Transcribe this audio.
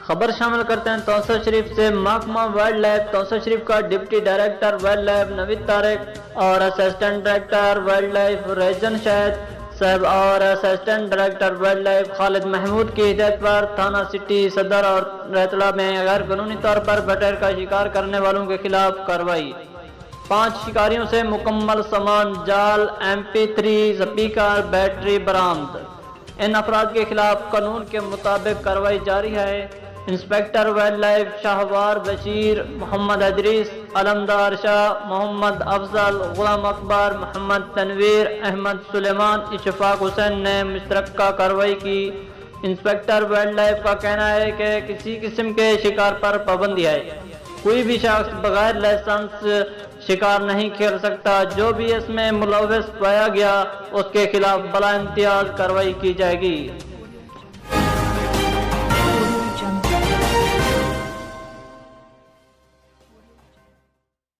خبر شامل کرتے ہیں توسہ شریف سے۔ محکمہ وائلڈ لائف توسہ شریف کا deputy director wildlife Naveed Tariq اور assistant director wildlife region Shahid sahab اور assistant director wildlife Khalid Mahmood کی ہدایت پر تھانہ سٹی صدر اور ریتڑا میں غیر قانونی طور پر بٹیر کا شکار کرنے والوں کے خلاف کارروائی۔ 5 شکاریوں سے مکمل سامان، جال، MP3 اسپیکر، بیٹری برآمد۔ ان افراد کے خلاف قانون کے مطابق کارروائی جاری ہے۔ انسپکٹر وائلڈ لائف شاہوار بشیر، محمد ادریس، علمدار شاہ، محمد افضل، غلام اکبر، محمد تنویر، احمد سلیمان، اشفاق حسین نے مشترکہ کارروائی کی۔ انسپکٹر وائلڈ لائف کا کہنا ہے کہ کسی قسم کے شکار پر پابندی ہے۔ کوئی بھی شخص بغیر لائسنس شکار نہیں کھیل سکتا۔ جو بھی اس میں ملوث پایا گیا اس کے خلاف بلا امتیاز کارروائی کی جائے گی۔